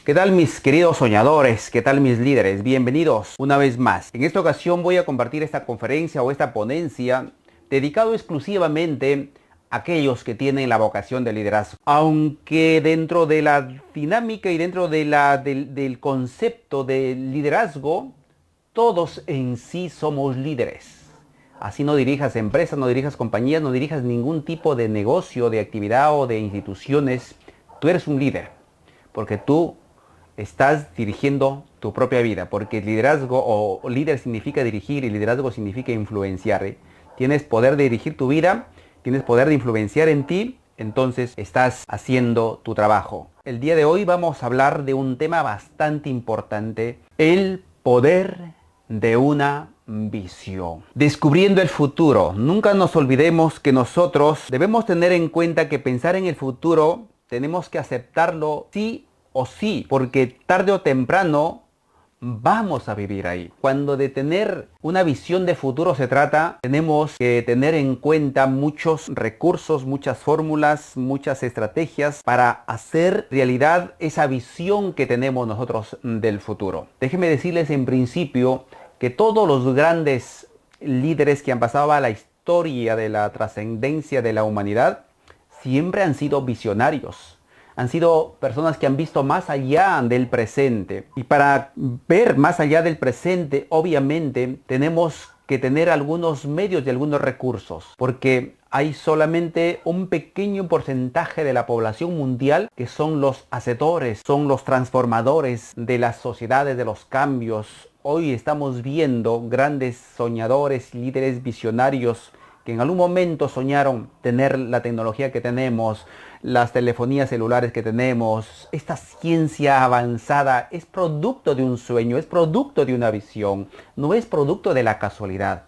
¿Qué tal mis queridos soñadores? ¿Qué tal mis líderes? Bienvenidos una vez más. En esta ocasión voy a compartir esta conferencia o esta ponencia dedicado exclusivamente a aquellos que tienen la vocación de liderazgo. Aunque dentro de la dinámica y dentro de del concepto de liderazgo, todos en sí somos líderes. Así no dirijas empresas, no dirijas compañías, no dirijas ningún tipo de negocio, de actividad o de instituciones. Tú eres un líder, porque tú estás dirigiendo tu propia vida, porque liderazgo o líder significa dirigir y liderazgo significa influenciar. Tienes poder de dirigir tu vida, tienes poder de influenciar en ti, entonces estás haciendo tu trabajo. El día de hoy vamos a hablar de un tema bastante importante, el poder de una visión. Descubriendo el futuro. Nunca nos olvidemos que nosotros debemos tener en cuenta que pensar en el futuro tenemos que aceptarlo sí o sí, porque tarde o temprano vamos a vivir ahí. Cuando de tener una visión de futuro se trata, tenemos que tener en cuenta muchos recursos, muchas fórmulas, muchas estrategias para hacer realidad esa visión que tenemos nosotros del futuro. Déjenme decirles en principio que todos los grandes líderes que han pasado a la historia de la trascendencia de la humanidad siempre han sido visionarios. Han sido personas que han visto más allá del presente. Y para ver más allá del presente, obviamente, tenemos que tener algunos medios y algunos recursos. Porque hay solamente un pequeño porcentaje de la población mundial que son los hacedores, son los transformadores de las sociedades, de los cambios. Hoy estamos viendo grandes soñadores, líderes visionarios que en algún momento soñaron tener la tecnología que tenemos, las telefonías celulares que tenemos. Esta ciencia avanzada es producto de un sueño, es producto de una visión, no es producto de la casualidad.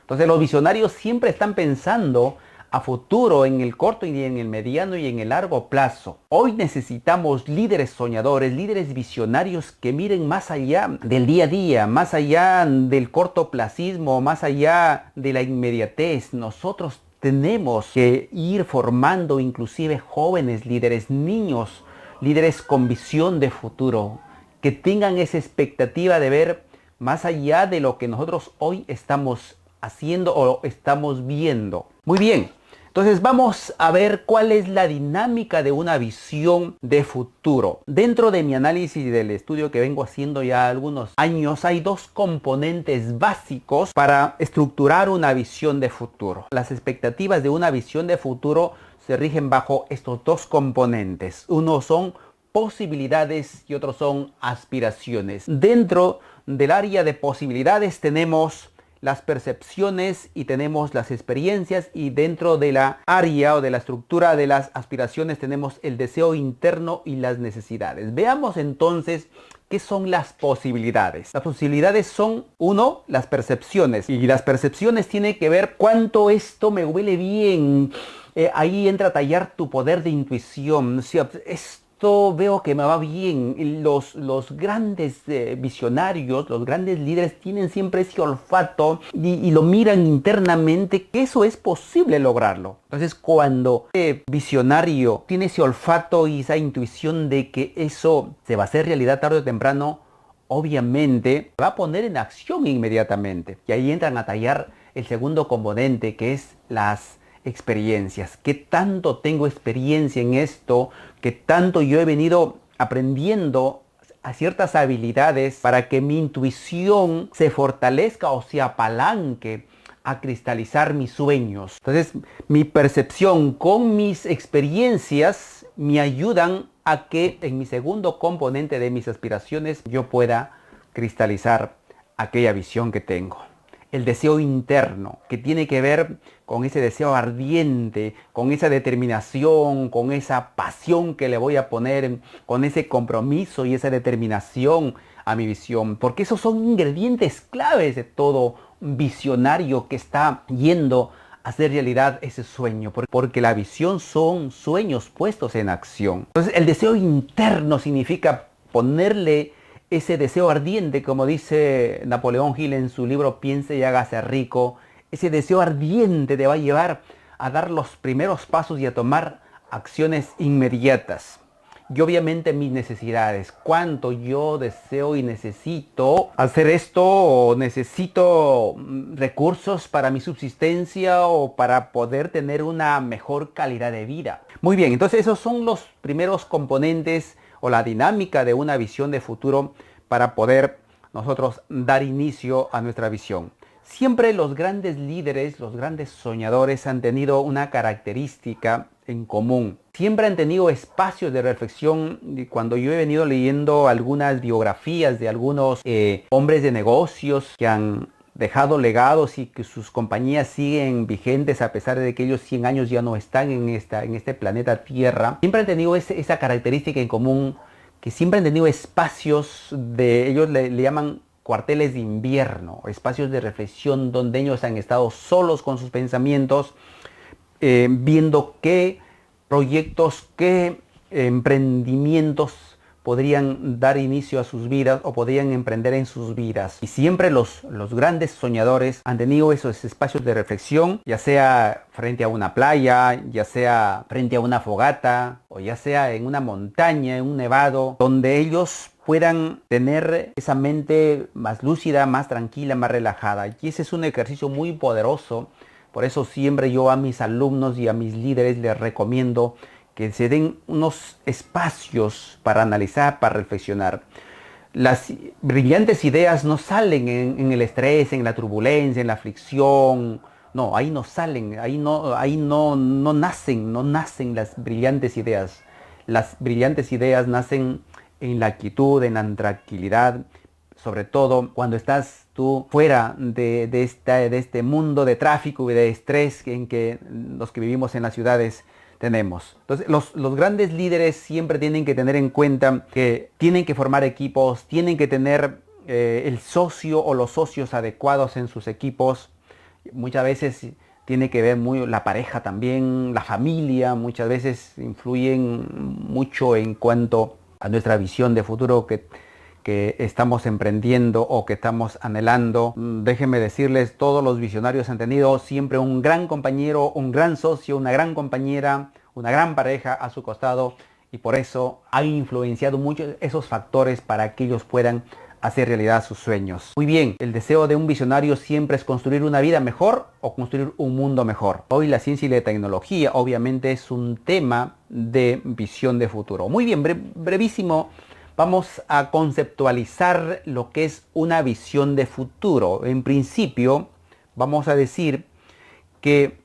Entonces los visionarios siempre están pensando a futuro, en el corto y en el mediano y en el largo plazo. Hoy necesitamos líderes soñadores, líderes visionarios que miren más allá del día a día, más allá del cortoplacismo, más allá de la inmediatez. Nosotros tenemos que ir formando inclusive jóvenes líderes, niños, líderes con visión de futuro, que tengan esa expectativa de ver más allá de lo que nosotros hoy estamos haciendo o estamos viendo. Muy bien. Entonces vamos a ver cuál es la dinámica de una visión de futuro. Dentro de mi análisis del estudio que vengo haciendo ya algunos años, hay dos componentes básicos para estructurar una visión de futuro. Las expectativas de una visión de futuro se rigen bajo estos dos componentes. Uno son posibilidades y otros son aspiraciones. Dentro del área de posibilidades tenemos las percepciones y tenemos las experiencias, y dentro de la área o de la estructura de las aspiraciones tenemos el deseo interno y las necesidades. Veamos entonces qué son las posibilidades. Las posibilidades son, uno, las percepciones, y las percepciones tienen que ver cuánto esto me huele bien. Ahí entra a tallar tu poder de intuición. Si veo que me va bien. Los grandes visionarios, los grandes líderes tienen siempre ese olfato y lo miran internamente, que eso es posible lograrlo. Entonces cuando el visionario tiene ese olfato y esa intuición de que eso se va a hacer realidad tarde o temprano, obviamente va a poner en acción inmediatamente. Y ahí entran a tallar el segundo componente, que es las experiencias. ¿Qué tanto tengo experiencia en esto? ¿Qué tanto yo he venido aprendiendo a ciertas habilidades para que mi intuición se fortalezca o se apalanque a cristalizar mis sueños? Entonces, mi percepción con mis experiencias me ayudan a que en mi segundo componente de mis aspiraciones yo pueda cristalizar aquella visión que tengo. El deseo interno, que tiene que ver con ese deseo ardiente, con esa determinación, con esa pasión que le voy a poner, con ese compromiso y esa determinación a mi visión. Porque esos son ingredientes claves de todo visionario que está yendo a hacer realidad ese sueño. Porque la visión son sueños puestos en acción. Entonces el deseo interno significa ponerle ese deseo ardiente, como dice Napoleón Hill en su libro Piense y hágase rico. Ese deseo ardiente te va a llevar a dar los primeros pasos y a tomar acciones inmediatas. y obviamente mis necesidades. Cuánto yo deseo y necesito hacer esto, o necesito recursos para mi subsistencia o para poder tener una mejor calidad de vida. Muy bien, entonces esos son los primeros componentes o la dinámica de una visión de futuro para poder nosotros dar inicio a nuestra visión. Siempre los grandes líderes, los grandes soñadores han tenido una característica en común. Siempre han tenido espacios de reflexión. Y cuando yo he venido leyendo algunas biografías de algunos hombres de negocios que han dejado legados y que sus compañías siguen vigentes a pesar de que ellos 100 años ya no están en este planeta Tierra, siempre han tenido esa característica en común, que siempre han tenido espacios ellos le llaman cuarteles de invierno, espacios de reflexión donde ellos han estado solos con sus pensamientos, viendo qué proyectos, qué emprendimientos podrían dar inicio a sus vidas o podrían emprender en sus vidas. Y siempre los grandes soñadores han tenido esos espacios de reflexión, ya sea frente a una playa, ya sea frente a una fogata, o ya sea en una montaña, en un nevado, donde ellos puedan tener esa mente más lúcida, más tranquila, más relajada. Y ese es un ejercicio muy poderoso. Por eso siempre yo a mis alumnos y a mis líderes les recomiendo que se den unos espacios para analizar, para reflexionar. Las brillantes ideas no salen en el estrés, en la turbulencia, en la aflicción. No, ahí no salen, ahí no nacen las brillantes ideas. Las brillantes ideas nacen en la quietud, en la tranquilidad, sobre todo cuando estás tú fuera de este mundo de tráfico y de estrés en que los que vivimos en las ciudades tenemos. Entonces, los grandes líderes siempre tienen que tener en cuenta que tienen que formar equipos, tienen que tener el socio o los socios adecuados en sus equipos. Muchas veces tiene que ver la pareja también, la familia, muchas veces influyen mucho en cuanto a nuestra visión de futuro que estamos emprendiendo o que estamos anhelando. Déjenme decirles, todos los visionarios han tenido siempre un gran compañero, un gran socio, una gran compañera, una gran pareja a su costado, y por eso ha influenciado mucho esos factores para que ellos puedan hacer realidad sus sueños. Muy bien, el deseo de un visionario siempre es construir una vida mejor o construir un mundo mejor. Hoy la ciencia y la tecnología obviamente es un tema de visión de futuro. Muy bien, brevísimo. Vamos a conceptualizar lo que es una visión de futuro. En principio, vamos a decir que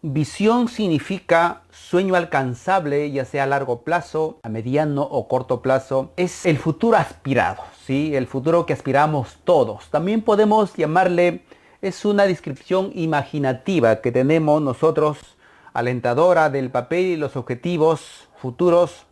visión significa sueño alcanzable, ya sea a largo plazo, a mediano o corto plazo. Es el futuro aspirado, ¿sí? El futuro que aspiramos todos. También podemos llamarle, es una descripción imaginativa que tenemos nosotros, alentadora del papel y los objetivos futuros,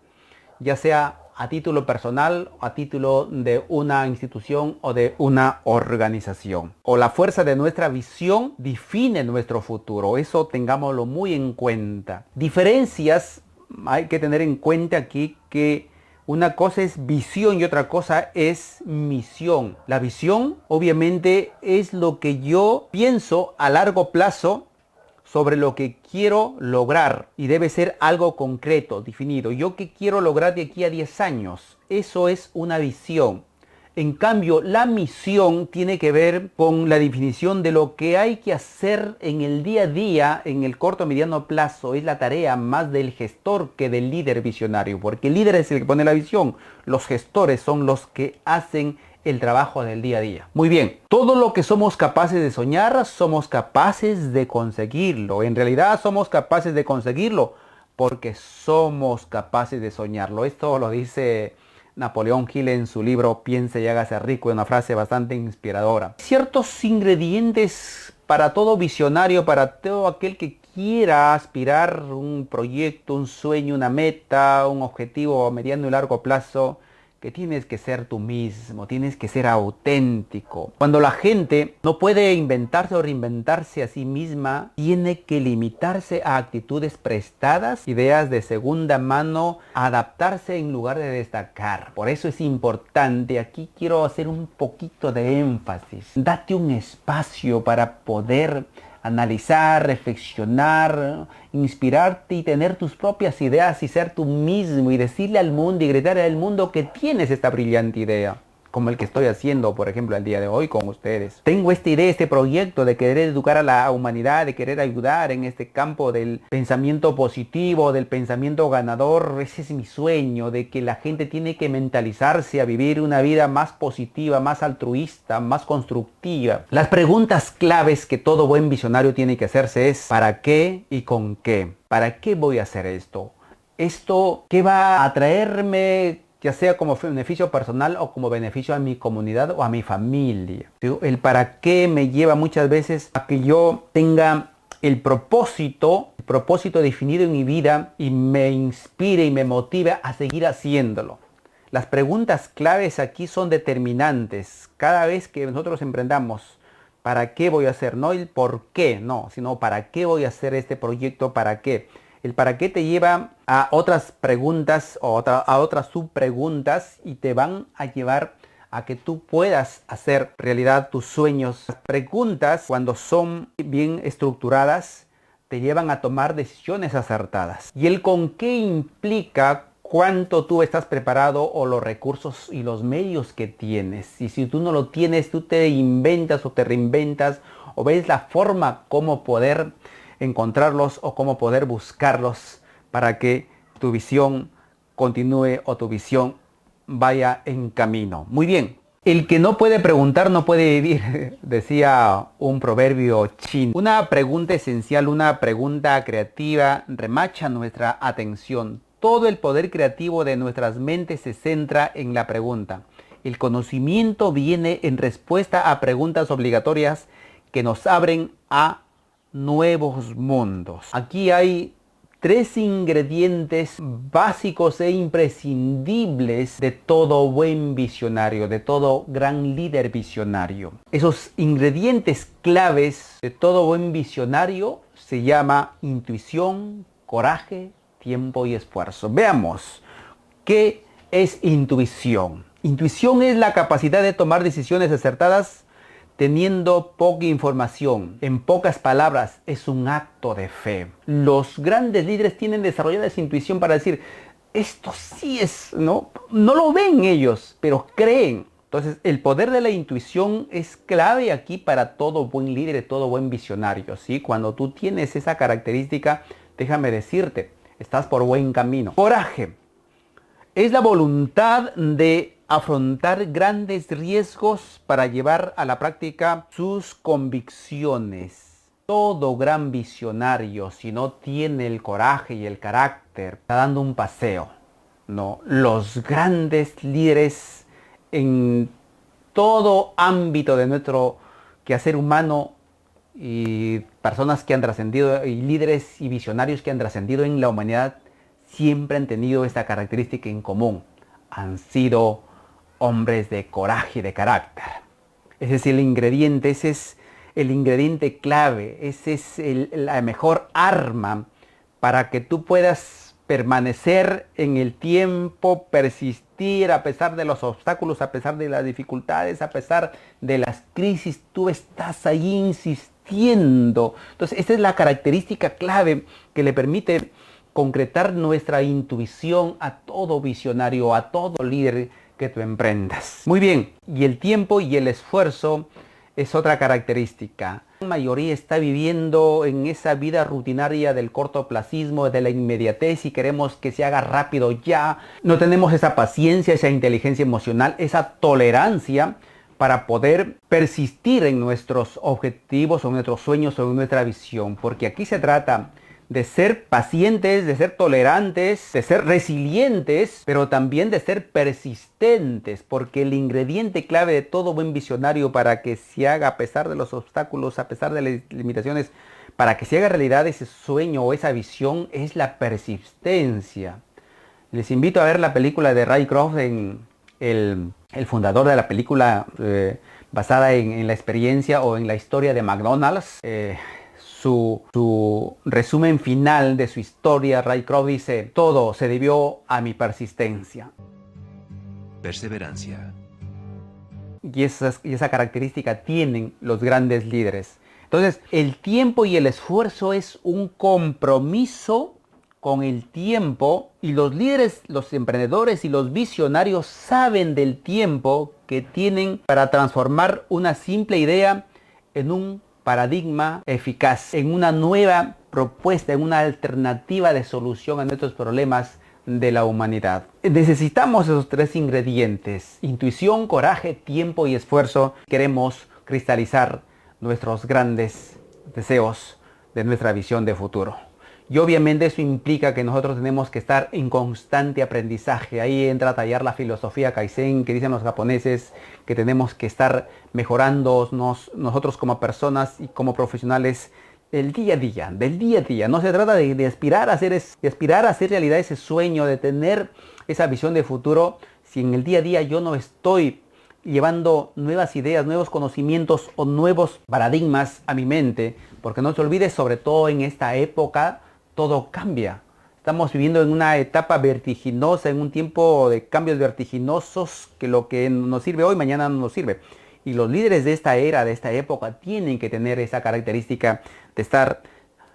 ya sea a título personal, a título de una institución o de una organización. O la fuerza de nuestra visión define nuestro futuro. Eso tengámoslo muy en cuenta. Diferencias, hay que tener en cuenta aquí que una cosa es visión y otra cosa es misión. La visión obviamente es lo que yo pienso a largo plazo sobre lo que quiero lograr, y debe ser algo concreto, definido. Yo qué quiero lograr de aquí a 10 años. Eso es una visión. En cambio, la misión tiene que ver con la definición de lo que hay que hacer en el día a día, en el corto o mediano plazo. Es la tarea más del gestor que del líder visionario, porque el líder es el que pone la visión. Los gestores son los que hacen el trabajo del día a día. Muy bien, todo lo que somos capaces de soñar, somos capaces de conseguirlo. En realidad somos capaces de conseguirlo porque somos capaces de soñarlo. Esto lo dice Napoleón Hill en su libro Piense y hágase rico, una frase bastante inspiradora. Ciertos ingredientes para todo visionario, para todo aquel que quiera aspirar un proyecto, un sueño, una meta, un objetivo a mediano y largo plazo, que tienes que ser tú mismo, tienes que ser auténtico. Cuando la gente no puede inventarse o reinventarse a sí misma, tiene que limitarse a actitudes prestadas, ideas de segunda mano, adaptarse en lugar de destacar. Por eso es importante, aquí quiero hacer un poquito de énfasis. Date un espacio para poder analizar, reflexionar, inspirarte y tener tus propias ideas y ser tú mismo y decirle al mundo y gritarle al mundo que tienes esta brillante idea. Como el que estoy haciendo, por ejemplo, el día de hoy con ustedes. Tengo esta idea, este proyecto de querer educar a la humanidad, de querer ayudar en este campo del pensamiento positivo, del pensamiento ganador. Ese es mi sueño, de que la gente tiene que mentalizarse a vivir una vida más positiva, más altruista, más constructiva. Las preguntas claves que todo buen visionario tiene que hacerse es ¿para qué y con qué? ¿Para qué voy a hacer esto? ¿Esto qué va a traerme? Ya sea como beneficio personal o como beneficio a mi comunidad o a mi familia. El para qué me lleva muchas veces a que yo tenga el propósito definido en mi vida y me inspire y me motive a seguir haciéndolo. Las preguntas claves aquí son determinantes. Cada vez que nosotros emprendamos, ¿para qué voy a hacer? No el por qué, no, sino ¿para qué voy a hacer este proyecto? ¿Para qué? El para qué te lleva a otras preguntas o a otras subpreguntas y te van a llevar a que tú puedas hacer realidad tus sueños. Las preguntas, cuando son bien estructuradas, te llevan a tomar decisiones acertadas. Y el con qué implica cuánto tú estás preparado o los recursos y los medios que tienes. Y si tú no lo tienes, tú te inventas o te reinventas o ves la forma cómo poder encontrarlos o cómo poder buscarlos para que tu visión continúe o tu visión vaya en camino. Muy bien. El que no puede preguntar no puede vivir, decía un proverbio chino. Una pregunta esencial, una pregunta creativa remacha nuestra atención. Todo el poder creativo de nuestras mentes se centra en la pregunta. El conocimiento viene en respuesta a preguntas obligatorias que nos abren a nuevos mundos. Aquí hay 3 ingredientes básicos e imprescindibles de todo buen visionario, de todo gran líder visionario. Esos ingredientes claves de todo buen visionario se llama intuición, coraje, tiempo y esfuerzo. Veamos, ¿qué es intuición? Intuición es la capacidad de tomar decisiones acertadas teniendo poca información. En pocas palabras, es un acto de fe. Los grandes líderes tienen desarrollada esa intuición para decir, esto sí es, ¿no? No lo ven ellos, pero creen. Entonces, el poder de la intuición es clave aquí para todo buen líder, todo buen visionario, ¿sí? Cuando tú tienes esa característica, déjame decirte, estás por buen camino. Coraje es la voluntad de afrontar grandes riesgos para llevar a la práctica sus convicciones. Todo gran visionario, si no tiene el coraje y el carácter, está dando un paseo. No, los grandes líderes en todo ámbito de nuestro quehacer humano y personas que han trascendido y líderes y visionarios que han trascendido en la humanidad siempre han tenido esta característica en común. Han sido hombres de coraje y de carácter. Ese es el ingrediente, ese es el ingrediente clave, ese es la mejor arma para que tú puedas permanecer en el tiempo, persistir a pesar de los obstáculos, a pesar de las dificultades, a pesar de las crisis. Tú estás ahí insistiendo. Entonces, esta es la característica clave que le permite concretar nuestra intuición a todo visionario, a todo líder que tú emprendas. Muy bien, y el tiempo y el esfuerzo es otra característica. La mayoría está viviendo en esa vida rutinaria del cortoplacismo, de la inmediatez y queremos que se haga rápido ya. No tenemos esa paciencia, esa inteligencia emocional, esa tolerancia para poder persistir en nuestros objetivos o en nuestros sueños o en nuestra visión. Porque aquí se trata de ser pacientes, de ser tolerantes, de ser resilientes, pero también de ser persistentes, porque el ingrediente clave de todo buen visionario para que se haga a pesar de los obstáculos, a pesar de las limitaciones, para que se haga realidad ese sueño o esa visión es la persistencia. Les invito a ver la película de Ray Kroc, el fundador de la película basada en la experiencia o en la historia de McDonald's. Su resumen final de su historia, Ray Kroc dice, todo se debió a mi persistencia. Perseverancia. Y esa característica tienen los grandes líderes. Entonces, el tiempo y el esfuerzo es un compromiso con el tiempo, y los líderes, los emprendedores y los visionarios saben del tiempo que tienen para transformar una simple idea en un paradigma eficaz, en una nueva propuesta, en una alternativa de solución a nuestros problemas de la humanidad. Necesitamos esos tres ingredientes: intuición, coraje, tiempo y esfuerzo. Queremos cristalizar nuestros grandes deseos de nuestra visión de futuro. Y obviamente eso implica que nosotros tenemos que estar en constante aprendizaje. Ahí entra a tallar la filosofía Kaizen que dicen los japoneses, que tenemos que estar mejorándonos nosotros como personas y como profesionales del día a día. No se trata de aspirar a hacer realidad ese sueño, de tener esa visión de futuro, si en el día a día yo no estoy llevando nuevas ideas, nuevos conocimientos o nuevos paradigmas a mi mente. Porque no se olvide, sobre todo en esta época, todo cambia. Estamos viviendo en una etapa vertiginosa, en un tiempo de cambios vertiginosos, que lo que nos sirve hoy, mañana no nos sirve. Y los líderes de esta era, de esta época, tienen que tener esa característica de estar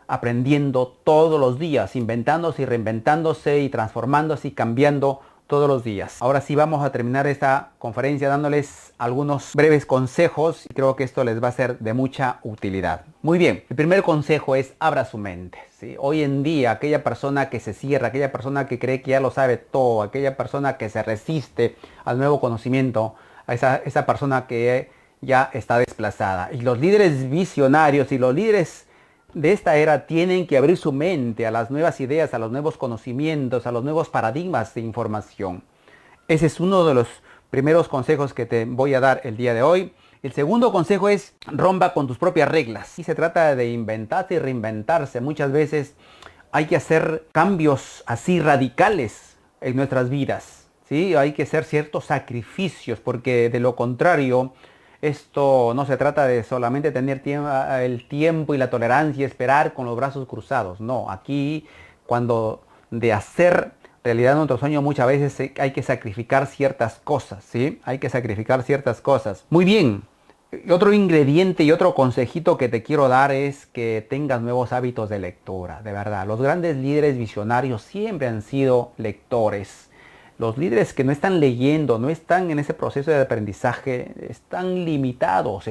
aprendiendo todos los días, inventándose y reinventándose y transformándose y cambiando todos los días. Ahora sí vamos a terminar esta conferencia dándoles algunos breves consejos, y creo que esto les va a ser de mucha utilidad. Muy bien, el primer consejo es: abra su mente, ¿sí? Hoy en día, aquella persona que se cierra, aquella persona que cree que ya lo sabe todo, aquella persona que se resiste al nuevo conocimiento, a esa persona que ya está desplazada. Y los líderes visionarios y los líderes de esta era tienen que abrir su mente a las nuevas ideas, a los nuevos conocimientos, a los nuevos paradigmas de información. Ese es uno de los primeros consejos que te voy a dar el día de hoy. El segundo consejo es: rompa con tus propias reglas. Y se trata de inventarse y reinventarse. Muchas veces hay que hacer cambios así radicales en nuestras vidas, ¿sí? Hay que hacer ciertos sacrificios, porque de lo contrario, esto no se trata de solamente tener el tiempo y la tolerancia y esperar con los brazos cruzados. No, aquí cuando de hacer realidad nuestro sueño muchas veces hay que sacrificar ciertas cosas, ¿sí? Hay que sacrificar ciertas cosas. Muy bien. Otro ingrediente y otro consejito que te quiero dar es que tengas nuevos hábitos de lectura. De verdad, los grandes líderes visionarios siempre han sido lectores. Los líderes que no están leyendo, no están en ese proceso de aprendizaje, están limitados.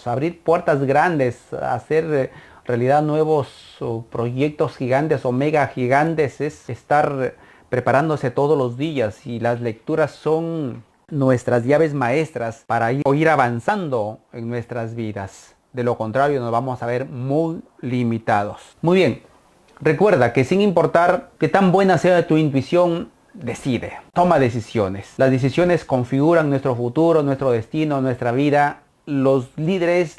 Abrir puertas grandes, hacer realidad nuevos proyectos gigantes o mega gigantes, es estar preparándose todos los días. Y las lecturas son nuestras llaves maestras para ir avanzando en nuestras vidas. De lo contrario, nos vamos a ver muy limitados. Muy bien, recuerda que sin importar qué tan buena sea tu intuición, decide, toma decisiones. Las decisiones configuran nuestro futuro, nuestro destino, nuestra vida. Los líderes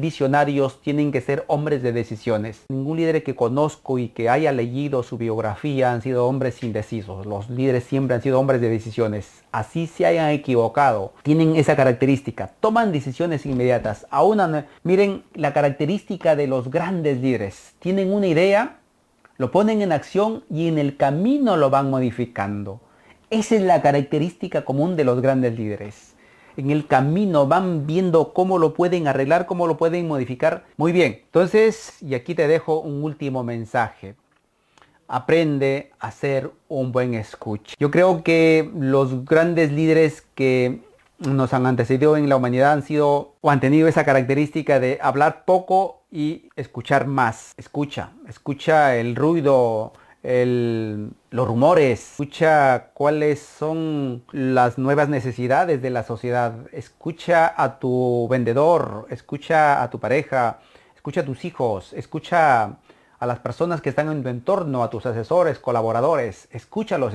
visionarios tienen que ser hombres de decisiones. Ningún líder que conozco y que haya leído su biografía han sido hombres indecisos. Los líderes siempre han sido hombres de decisiones. Así se hayan equivocado, tienen esa característica. Toman decisiones inmediatas. Miren la característica de los grandes líderes. Tienen una idea, lo ponen en acción y en el camino lo van modificando. Esa es la característica común de los grandes líderes. En el camino van viendo cómo lo pueden arreglar, cómo lo pueden modificar. Muy bien, entonces, y aquí te dejo un último mensaje. Aprende a ser un buen escucha. Yo creo que los grandes líderes que nos han antecedido en la humanidad han tenido esa característica de hablar poco y escuchar más. Escucha el ruido, los rumores, escucha cuáles son las nuevas necesidades de la sociedad, escucha a tu vendedor, escucha a tu pareja, escucha a tus hijos, escucha a las personas que están en tu entorno, a tus asesores, colaboradores, escúchalos,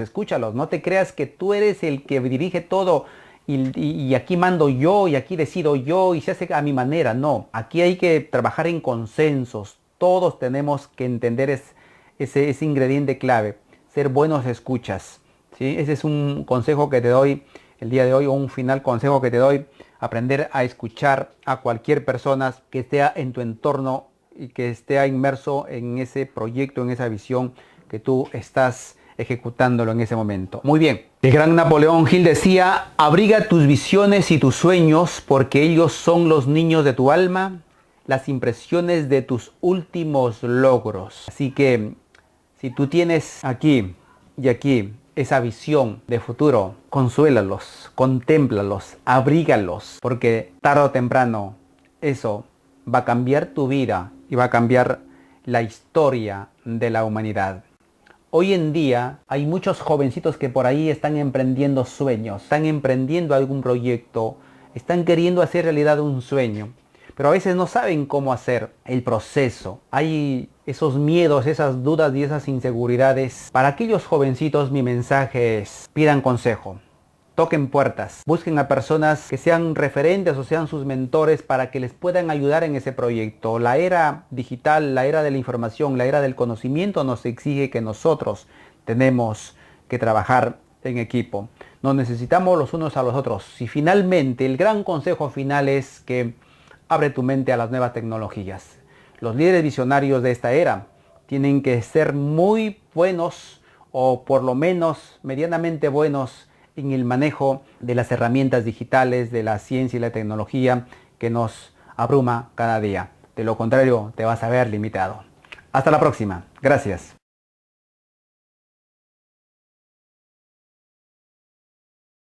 no te creas que tú eres el que dirige todo y aquí mando yo y aquí decido yo y se hace a mi manera. No, aquí hay que trabajar en consensos, todos tenemos que entender ese ingrediente clave, ser buenos escuchas, ¿sí? Ese es un consejo que te doy el día de hoy, o un final consejo que te doy: aprender a escuchar a cualquier persona que esté en tu entorno y que esté inmerso en ese proyecto, en esa visión que tú estás ejecutándolo en ese momento. Muy bien. El gran Napoleón Hill decía, abriga tus visiones y tus sueños porque ellos son los niños de tu alma, las impresiones de tus últimos logros. Así que si tú tienes aquí y aquí esa visión de futuro, consuélalos, contémplalos, abrígalos, porque tarde o temprano eso va a cambiar tu vida y va a cambiar la historia de la humanidad. Hoy en día hay muchos jovencitos que por ahí están emprendiendo sueños, están emprendiendo algún proyecto, están queriendo hacer realidad un sueño, pero a veces no saben cómo hacer el proceso. Hay esos miedos, esas dudas y esas inseguridades. Para aquellos jovencitos mi mensaje es, pidan consejo. Toquen puertas, busquen a personas que sean referentes o sean sus mentores para que les puedan ayudar en ese proyecto. La era digital, la era de la información, la era del conocimiento nos exige que nosotros tenemos que trabajar en equipo. Nos necesitamos los unos a los otros. Y finalmente, el gran consejo final es que abre tu mente a las nuevas tecnologías. Los líderes visionarios de esta era tienen que ser muy buenos o por lo menos medianamente buenos en el manejo de las herramientas digitales, de la ciencia y la tecnología que nos abruma cada día. De lo contrario, te vas a ver limitado. Hasta la próxima. Gracias.